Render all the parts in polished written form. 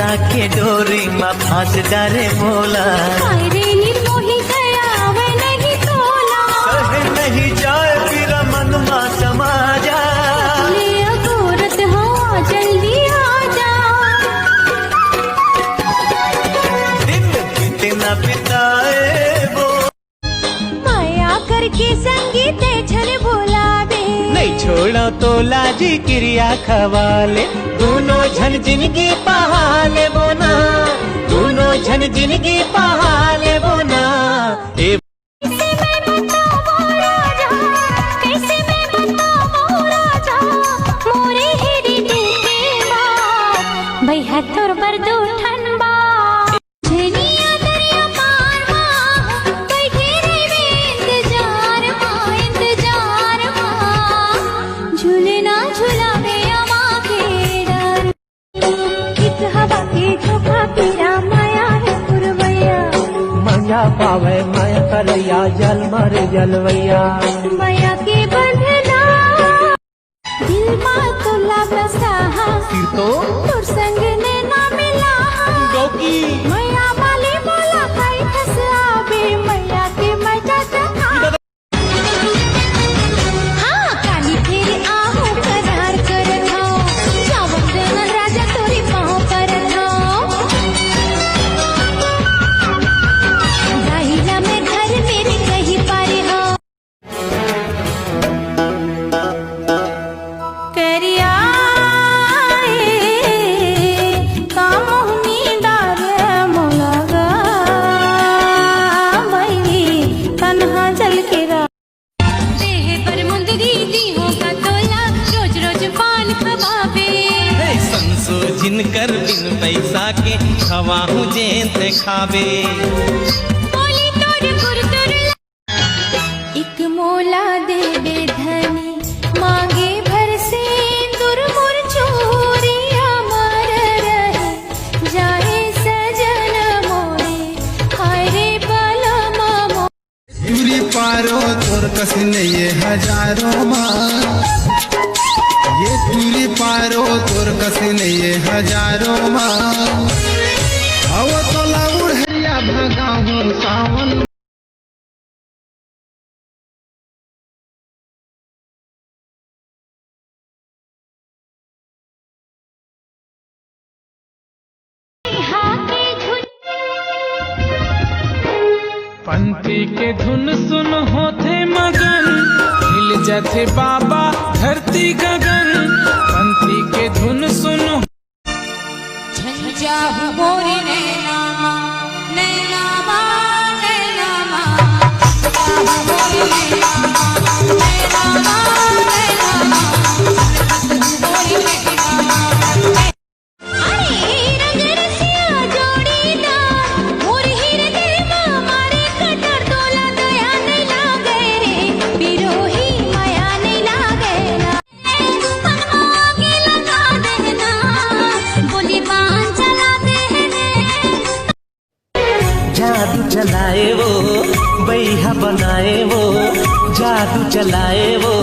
नैना के डोरी में फांस डारे मोला। निर्मोही गया वह नहीं तोला, सह नहीं जाए फिर मन मा समा जा। ले अगोरत हाँ जल्दी आ जा। दिन कितना बिताए वो माया करके संगीत झन भुलावे। नहीं छोड़ा तो लाजी क्रिया खवाले। दोनों झन जिंदगी पहाले बोना, दोनों झन जिंदगी पहाले बोना। कैसे मैं बताऊं राजा, कैसे मैं बताऊं राजा, मोरे हेरी दिल के बात भैया तोर बर दो ठन बात। झनिया दरिया पार माँ बैठे रे इंतजार माँ झूलना झुलावे अमा के डर। कित हवा के झोंका पीरा माया है पुरवैया। मजा पावे माया करैया जल मर जलवैया। माया के बंधना दिल मा तोला बसाहा। फिर तो तोर संग ने ना मिला। गौकी मैया वाली बोला खाई खस आवे मैया के मजा चखा। हाँ काली फिर आहू करार कर खाओ, जावन देवन राजा तोरी पाँव पर खाओ। दाहिला में घर मेरे कहीं पारे हो। करिया कामोहनी डारे मोलगा बैरी तन्हा जल के रा। देह पर मुंदरी दीहों का तोला रोज रोज पान खवावे। संसो जिनकर बिन पैसा के खवाहू जेंत खावे। बोली तोर गुर तोर एक मोला देवे धनी मांगे भर से दुर्मुर चोरिया मर रहे जाए सजन मोरे हाय रे बलमा मो। दूरी पारो तोर कसने ये हजारों माँ, ये दूरी पारो तोर कसने ये हजारों माँ। अब तो लाउड़ हरिया भगा हूँ सावन। पंथी के धुन सुन होते मगन, हिल जाते बाबा धरती गगन। पंथी के धुन सुन झंझा मोरी नैना नैना नैना मोरी नैना नैना मोरी नैना। अरे रंग रसिया जोड़ीदा मोर हीर दिल मा मारे कटर तोला दया नहीं लागे रे बिरोही माया नहीं लागे ना। आगे लगा देना बोली बांध चला देने। जादू चलाए वो बैहा बनाए वो, जादू चलाए वो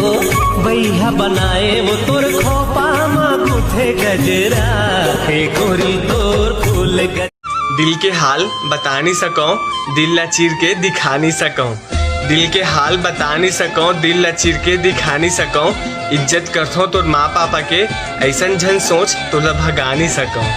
बैहा बनाए वो। तोर खोपा मा कुथे गजरा हे गोरी तोर फूल गज। दिल के हाल बता नहीं सकूं, दिल ला चीर के दिखा नहीं सकूं। दिल के हाल बता नहीं सकूं, दिल ला चीर के दिखा नहीं सकूं। इज्जत करथो तोर माँ पापा के, ऐसन झन सोच तोला भगा नहीं सकूं।